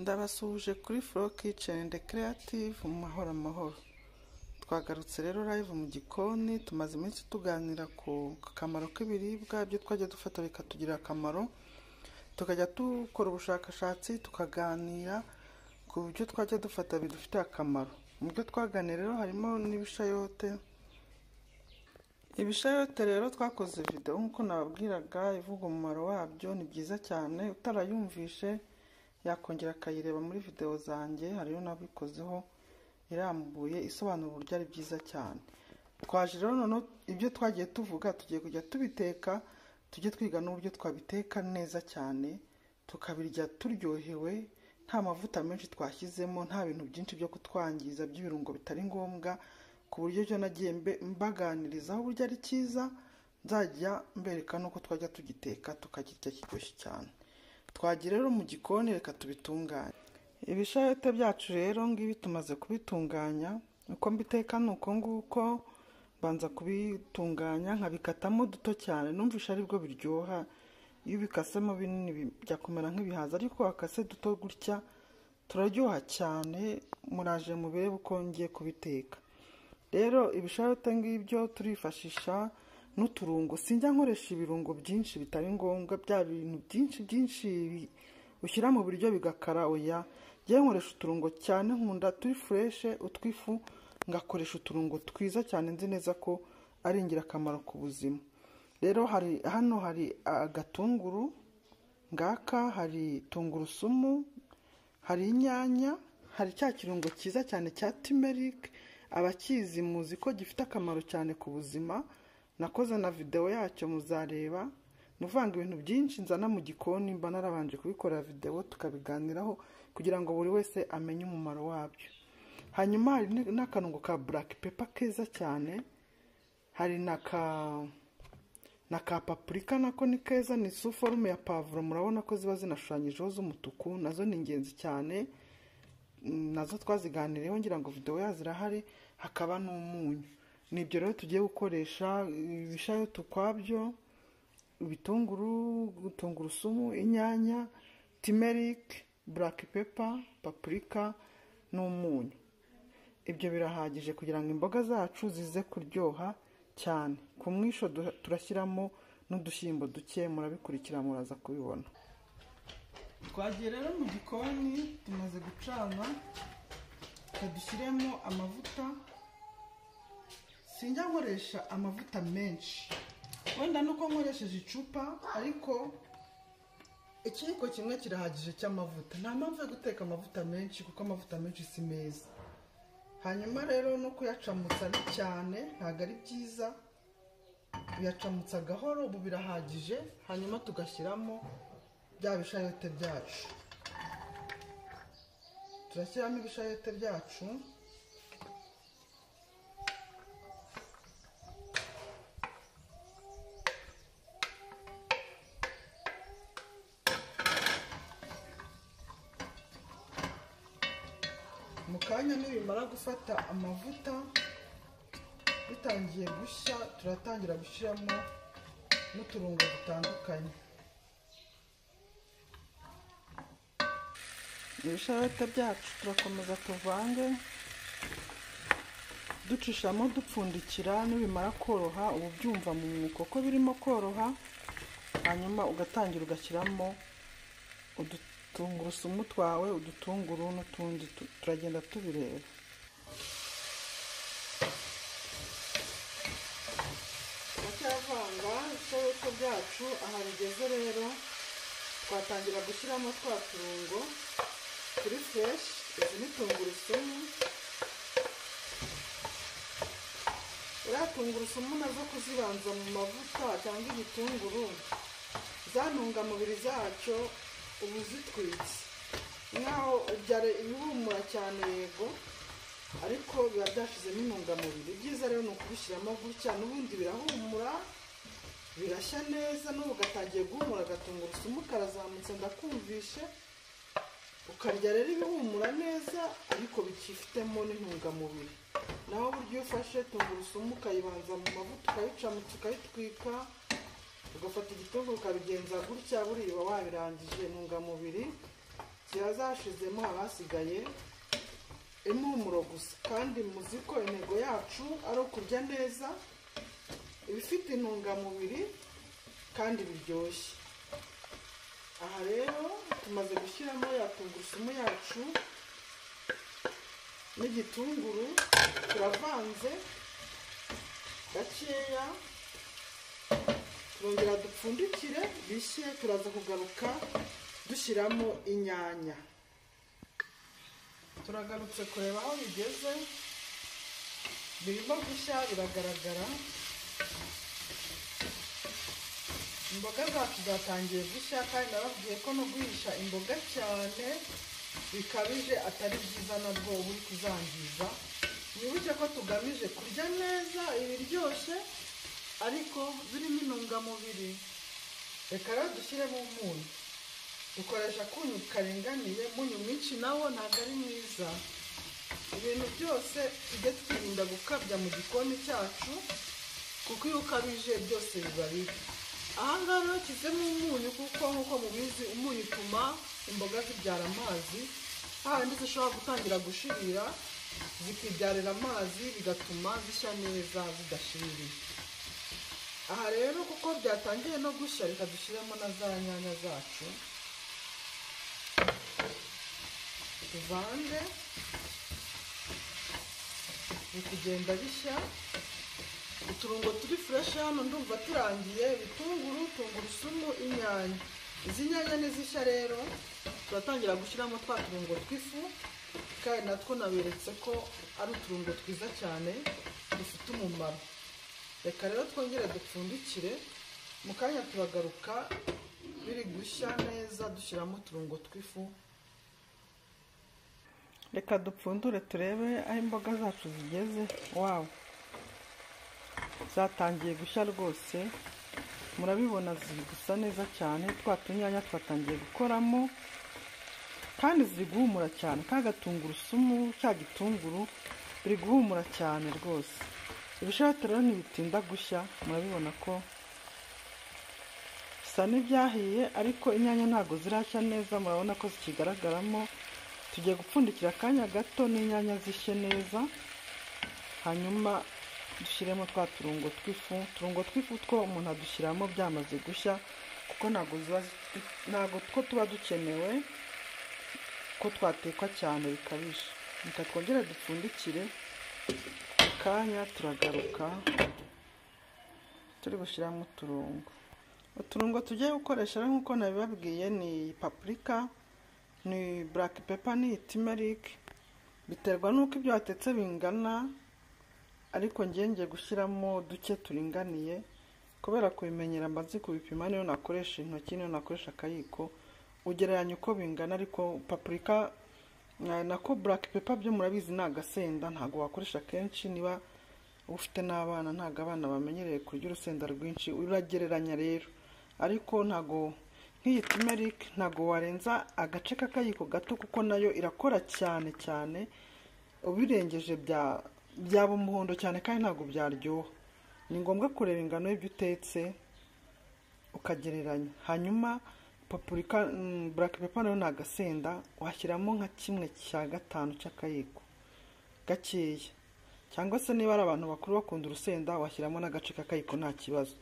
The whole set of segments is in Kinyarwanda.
Ndabasuje kuri Flow Kitchen and Creative mu mahoro. Twagarutse rero live mu gikoni, tumaze iminsi tuganira ku kamaro k'ibiribwa byo twajya dufata bikatugira akamaro, tukajya dukora ubushakashatsi tukaganira ku byo twajya dufata bidufite akamaro. Mu byo twaganira rero harimo n'ibishayote. Ibishayote rero twakoze video nkuko nababwiraga ivuga umumaro wabyo, ni byiza cyane. Utarayumvishe yakongera akayireba muri video zanjye, hariyo nabikozeho irambuye isobanura uburyo ari byiza cyane. Twaje rero none ibyo twagiye tuvuga tugiye kujya tubiteka, tujye twiga n'uburyo twabiteka neza cyane, tukabirya turyohewe, nta mavuta menshi twashyizemo, nta bintu byinshi byo kutwangiza by'ibirungo bitari ngombwa, ku buryo cyo nagiye mbaganirizaho uburyo ari cyiza, nzajya mbereka nuko twajya tugiteka tukakirya kiryoshye cyane. Twagira rero mu gikoni, reka tubitunganye. Ibishayote byacu rero ngibi tumaze kubitunganya, uko mbiteka nuko nguko, banza kubitunganya nkabikatamo duto cyane, numvisha aribwo biryoha. Iyo bikasemo binini bijya kumera nk'ibihaza, ariko akase duto gutya turaryoha cyane. Muraje mubirebe uko ngiye kubiteka. Rero ibishayote ngibyo turifashisha n'uturungo. Sinjya nkoresha ibirungo byinshi bitari ngombwa, bya bintu byinshi ushyira mu biryo bigakara, oya. Ngiye nkoresha uturungo cyane, nkunda turi fresh, utwifu, ngakoresha uturungo twiza cyane, nzi neza ko ari ingirakamaro ku buzima. Rero hano hari agatunguru ngaka, hari tungurusumu, hari inyanya, hari cya kirungo cyiza cyane cya turmeric. Abakizi muzi ko gifite akamaro cyane ku buzima, nakoze na video yacyo muzareba. Nuvanga ibintu byinshi nzana mu gikoni, mba narabanje kubikora video tukabiganiraho kugira ngo buri wese amenye umumaro wabyo. Hanyuma hari n'akanungo ka black pepper keza cyane, hari na paprika nako ni keza, ni sous forme ya pavuro, murabona ko ziba zinashushanyijeho z'umutuku, nazo ni ingenzi cyane, nazo twaziganireho ngira ngo video yazirahari. Hakaba n'umunyu. Nibyo rero tugiye gukoresha ibishayote kwabyo: ibitunguru, tungurusumu, inyanya, turmeric, black pepper, paprika n'umunyu. Ibyo birahagije kugira ngo imboga zacu zize kuryoha cyane. Ku mwisho turashyiramo n'udushyimbo duke, murabikurikira muraza kubibona. Twagiye rero mu gikoni, tumaze gucana, dushyiremo amavuta. Sinjya nkoresha amavuta menshi, wenda nuko nkoresheje icupa, ariko ikiyiko kimwe kirahagije cy'amavuta. Nta mpamvu yo guteka amavuta menshi kuko amavuta menshi si meza. Hanyuma rero no kuyacamutsa cyane ntabwo ari byiza, uyacamutsa gahoro, ubu birahagije. Hanyuma tugashyiramo bya bishayote byacu. Turashyiramo ibishayote byacu, mu kanya nibimara gufata amavuta bitangiye gushya, turatangira gushyiramo n'uturungo dutandukanye. Ibishayote byacu turakomeza tuvange, ducishamo dupfundikira. Nibimara koroha, ubu byumva mu mwuko ko birimo koroha, hanyuma ugatangira ugashyiramo udutungurusumu twawe, udutunguru n'utundi, turagenda tubireba. Turacyavanga ibishayote byacu. Aha bigeze rero, twatangira gushyiramo twa turungo turi fresh. Izi ni tungurusumu. Uriya tungurusumu nazo kuzibanza mu mavuta cyangwa igitunguru, za ntungamubiri zacyo ubu zitwitse. Naho byari ibihumura cyane yego, ariko biba byashizemo intungamubiri. Ibyiza rero ni ukubishyiramo gutya, n'ubundi birahumura, birashya neza. N'ubu gatangiye guhumura, agatungurusumu karazamutse ndakumvishe. Ukarya rero ibihumura neza, ariko bikifitemo n'intungamubiri. Naho buryo ufashe tungurusumu ukayibanza mu mavuta, ukayicamutsa, ukayitwika, ugafata igitunguru ukabigenza gutya, buriya wabirangije. Intungamubiri zirazashizemo abasigaye impumuro gusa, kandi muzi ko intego yacu ari ukurya neza ibifite intungamubiri kandi biryoshye. Aha rero tumaze gushyiramo ya tungurusumu yacu n'igitunguru, turavanze gakeya, turongera dupfundikire bishye, turaza kugaruka dushyiramo inyanya. Turagarutse kureba aho bigeze, birimo gushya biragaragara. Imboga zacu zatangiye gushya, kandi nababwiye ko no guhisha imboga cyane bikabije atari byiza, nabwo uba uri kuzangiza. Mwibuke ko tugamije kurya neza ibiryoshye ariko birimo intungamubiri. Reka rero dushyiremo umunyu, dukoresha akunyu karinganiye, umunyu mwinshi nawo ntabwo ari mwiza. Ibintu byose tujye twirinda gukabya mu gikoni cyacu, kuko iyo ukabije byose biba bibi. Aha ngaha rero kisemo umunyu, kuko nk'uko mubizi umunyu utuma imboga zibyara amazi, hahandi zishobora gutangira gushirira zikibyarira amazi, bigatuma zishya neza zidashiririye. Aha rero kuko byatangiye no gushya, reka dushyiremo na za nyanya zacu, tuvange, biri kugenda bishya. Uturungo turi fresh hano ndumva turangiye: ibitunguru, tungurusumu, inyanya. Izi nyanya nizishya rero turatangira gushyiramo twa turungo tw'ifu, kandi natwo naberetse ko ari uturungo twiza cyane dufite umumaro. Reka rero twongere dupfundikire, mu kanya turagaruka biri gushya neza dushyiramo uturungo tw'ifu. Reka dupfundure turebe aho imboga zacu zigeze. Wow, zatangiye gushya rwose, murabibona ziri gusa neza cyane. Twa tunyanya twatangiye gukoramo, kandi ziri guhumura cyane. Ka gatungurusumu, cya gitunguru biri guhumura cyane rwose. Ibishate rero ntibitinda gushya, murabibona ko bisa n'ibyahiye, ariko inyanya ntabwo zirashya neza, murabona ko zikigaragaramo. Tugiye gupfundikira akanya gato n'inyanya zishye neza, hanyuma dushyiremo twa turungo tw'ifu. Turungo tw'ifu two umuntu adushyiramo byamaze gushya, kuko ntabwo two tuba dukenewe ko twatekwa cyane bikabije. Reka twongere dupfundikire, akanya turagaruka turi gushyiramo uturungo. Uturungo tugiye gukoresha nk'uko nabibabwiye ni paprika, ni black pepper, ni turmeric. Biterwa n'uko ibyo watetse bingana, ariko ngiye gushyiramo duke turinganiye, kubera kubimenyera mbazi kubipima. Niyo nakoresha intoki, niyo nakoresha akayiko, ugereranya uko bingana. Ariko paprika nako black pepper byo murabizi ni agasenda, ntabwo wakoresha kenshi. Niba ufite n'abana, ntabwo abana bamenyereye kurya urusenda rwinshi, uragereranya rero. Ariko ntabwo nk'iyi turmeric ntabwo warenza agace k'akayiko gato, kuko nayo irakora cyane cyane. Ubirengeje byaba umuhondo cyane, kandi ntabwo byaryoha. Ni ngombwa kureba ingano y'ibyo utetse ukagereranya. Hanyuma paprika, black pepper nayo ni agasenda, washyiramo nka 1/5 cy'akayiko gakeya, cyangwa se niba ari abantu bakuru bakunda urusenda washyiramo n'agace k'akayiko nta kibazo.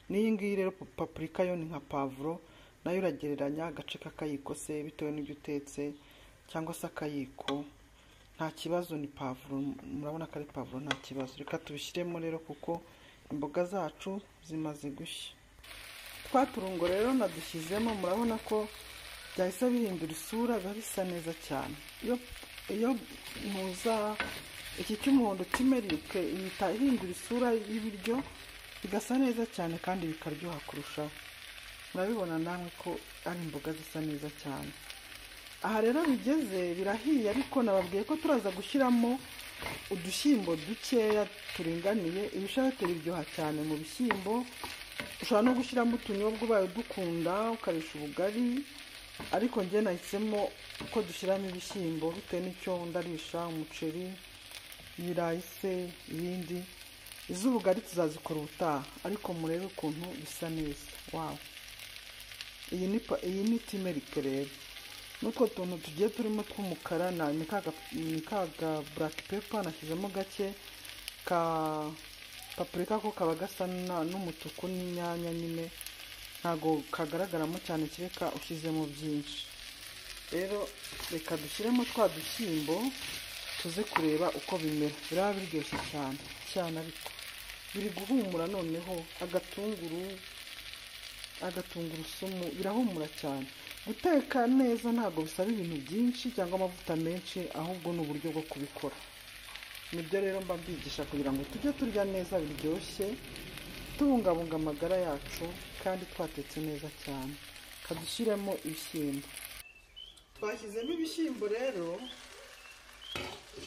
N'iyi ngiyi rero paprika yo ni nka pavuro, nayo uragereranya agace k'akayiko se bitewe n'ibyo utetse, cyangwa se akayiko, nta kibazo. Ni pavuro, murabona ko ari pavuro, nta kibazo. Reka tubishyiremo rero, kuko imboga zacu zimaze gushya. Twa turungo rero nadushyizemo, murabona ko byahise bihindura isura, biba bisa neza cyane. Iyo ntuza iki cy'umuhondo turmeric ihita ihindura isura y'ibiryo, bigasa neza cyane kandi bikaryoha kurushaho. Murabibona namwe ko ari imboga zisa neza cyane. Aha rero bigeze birahiye, ariko nababwiye ko turaza gushyiramo udushyimbo dukeya turinganiye. Ibishate biryoha cyane mu bishyimbo. Ushobora no gushyiramo utunyobwa ubaye dukunda ukarisha ubugari, ariko njye nahisemo ko dushyiramo ibishyimbo bitewe n'icyo ndarisha, umuceri, ibirayi se, ibindi. Iz'ubugari tuzazikora ubutaha, ariko murebe ukuntu bisa neza. Wow, iyi ni turmeric rero. n'utwo tuntu tugiye turimo tw'umukara ni kaga black pepper nashyizemo gake, ka paprika ko kaba gasa n'umutuku, n'inyanya nyine ntago kagaragaramo cyane kereka ushyizemo byinshi. Rero reka dushyiremo twa dushyimbo tuze kureba uko bimera. Biraba biryoshye cyane cyane, ariko biri guhumura noneho agatungurusumu birahumura cyane. Guteka neza ntabwo bisaba ibintu byinshi cyangwa amavuta menshi, ahubwo ni uburyo bwo kubikora. Nibyo rero mba mbigisha kugira ngo tujye turya neza biryoshye, tubungabunga amagara yacu kandi twatetse neza cyane. Kadushyiremo ibishyimbo. Twashyizemo ibishyimbo rero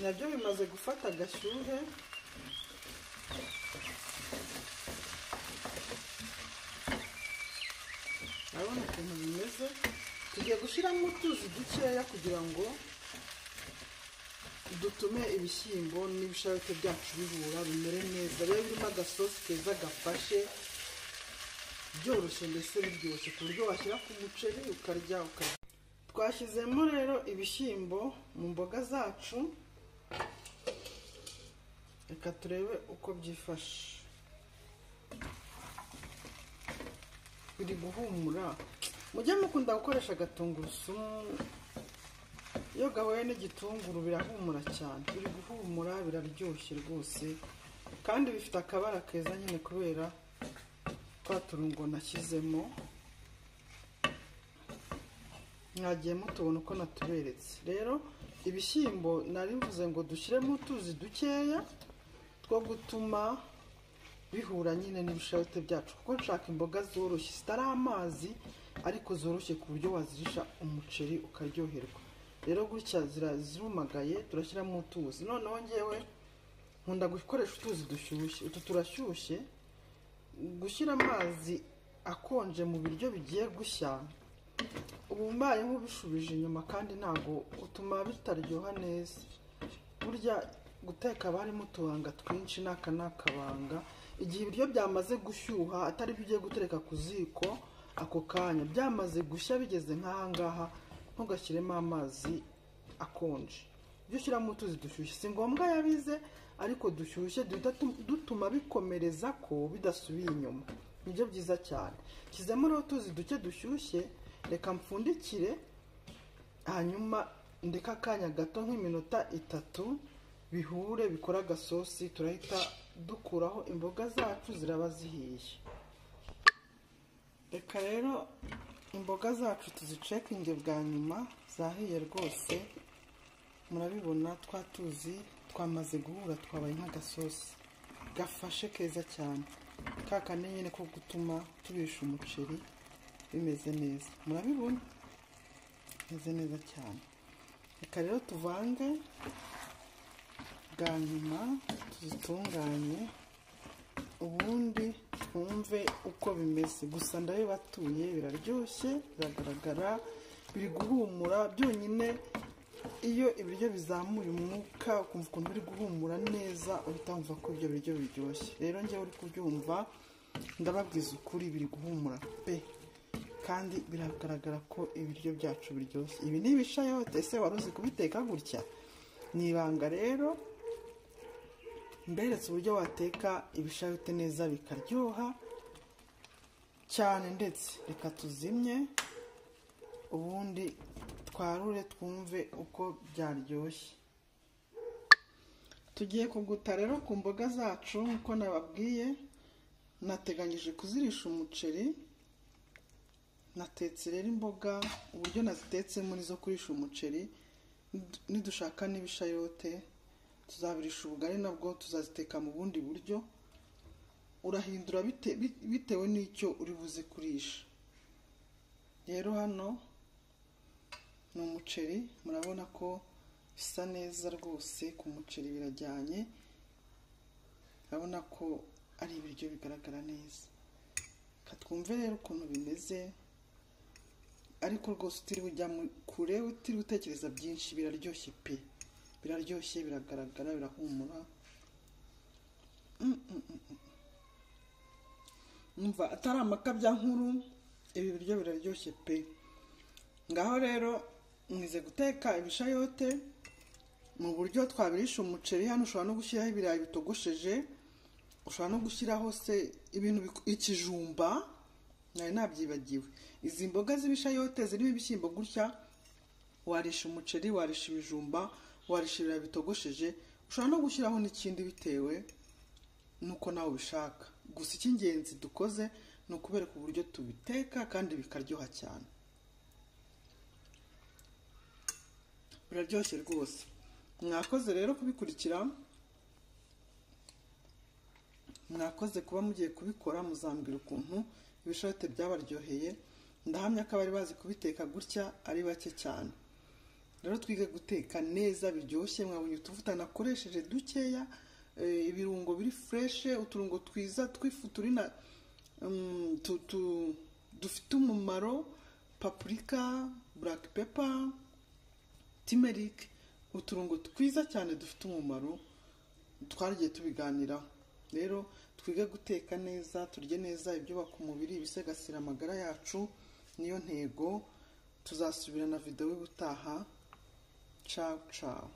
nabyo bimaze gufata agashyuhe. Urabona ukuntu bimeze. Tugiye gushyiramo utuzi dukeya kugira ngo dutume ibishyimbo n'ibishayote byacu bihura bimere neza. Rero birimo agasosi keza gafashe, byoroshye mbese biryoshye ku buryo washyira ku muceri ukarya. Twashyizemo rero ibishyimbo mu mboga zacu. Reka turebe uko byifashe. Biri guhumura. Mujye mukunda gukoresha agatungurusumu, iyo gahuye n'igitunguru birahumura cyane. Biri guhumura, biraryoshye rwose, kandi bifite akabara keza nyine kubera twa turungo nashyizemo. Mwagiye mutubona uko natuberetse. Rero ibishyimbo narivuze ngo dushyiremo utuzi dukeya two gutuma bihura nyine n'ibishayote byacu, kuko nshaka imboga zoroshye zitari amazi ariko zoroshye ku buryo wazirisha umuceri ukaryoherwa. Rero gutya zirumagaye turashyiramo utuzi. Noneho ngewe nkunda gukoresha utuzi dushyushye. Utu turashyushye. Gushyira amazi akonje mu biryo bigiye gushya ubu mbaye nk'ubishubije inyuma, kandi ntago utuma bitaryoha neza. Burya guteka barimo utubanga twinshi, n'akabanga. Igihe ibiryo byamaze gushyuha, atari byo ugiye gutereka ku ziko ako kanya, byamaze gushya bigeze nk'ahangaha, ntugashyiremo amazi akonje. Ibyo ushyiramo utuzi dushyushye, si ngombwa yabize, ariko dushyushye duhita dutuma bikomereza ko bidasubiye inyuma. Nibyo byiza cyane. Shyizemo rero utuzi duke dushyushye. Reka mpfundikire, hanyuma ndeka akanya gato nk'iminota 3 bihure bikora agasosi. Turahita dukuraho imboga zacu, ziraba zihiye. Reka rero imboga zacu tuzicekinge bwa nyuma, zahiye rwose. Murabibona twatuzi twamaze guhura, twabaye nk'agasosi gafashe keza cyane, kakane nyine ko gutuma tubisha umuceri bimeze neza. Murabibona bimeze neza cyane. Reka rero tuvange bwa nyuma, tuzitunganye, ubundi twumve uko bimeze. Gusa ndabibatuye biraryoshye, biragaragara, biri guhumura byonyine. Iyo ibiryo bizamuye umwuka ukumva ukuntu biri guhumura neza, uhita wumva ko ibyo biryo biryoshye. Rero njyewe uri kubyumva ndababwiza ukuri, biri guhumura pe, kandi biragaragara ko ibiryo byacu biryoshye. Ibi ni ibishayote. Ese wari uzi kubiteka gutya? Ni ibanga rero. Mberetse uburyo wateka ibishayote neza bikaryoha cyane ndetse. Reka tuzimye ubundi twarure twumve uko byaryoshye. Tugiye kuguta rero ku mboga zacu nkuko nababwiye. Nateganyije kuzirisha umuceri. Natetse rero imboga uburyo nazitetsemo nizo kurisha umuceri. Nidushaka n'ibishayote tuzabirisha ubugari, nabwo tuzaziteka mu bundi buryo. Urahindura bitewe n'icyo uri buze kurisha. Rero hano ni umuceri, murabona ko bisa neza rwose. Ku muceri birajyanye, urabona ko ari ibiryo bigaragara neza. Katwumve rero ukuntu bimeze, ariko rwose utiriwe ujya kure, utiriwe utekereza byinshi. Biraryoshye pe, biraryoshye, biragaragara, birahumura. Numva atari amakabya nkuru, ibi biryo biraryoshye pe. Ngaho rero mwize guteka ibishayote mu buryo twabirisha umuceri. Hano ushobora no gushyiraho ibirayi bitogosheje, ushobora no gushyiraho se ibintu ikijumba, nari nabyibagiwe. Izi mboga z'ibishayote zirimo ibishyimbo gutya, warisha umuceri, warisha ibijumba, warisha ibirayi bitogosheje, ushobora no gushyiraho n'ikindi bitewe nuko nawe ubishaka. Gusa icy'ingenzi dukoze ni ukubereka uburyo tubiteka kandi bikaryoha cyane. Biraryoshye rwose. Mwakoze rero kubikurikira, mwakoze kuba mugiye kubikora, muzambwira ukuntu ibishayote byabaryoheye. Ndahamya ko abari bazi kubiteka gutya ari bake cyane. Rero twige guteka neza biryoshye. Mwabonye utuvuta nakoresheje dukeya, ibirungo biri fresh, uturungo twiza twifu turi na dufite umumaro, paprika, black pepper, turmeric, uturungo twiza cyane dufite umumaro, twaragiye tubiganiraho. Rero twige guteka neza, turye neza ibyubaka umubiri, ibisegasira amagara yacu, niyo ntego. Tuzasubira na video y'ubutaha. Ciao ciao.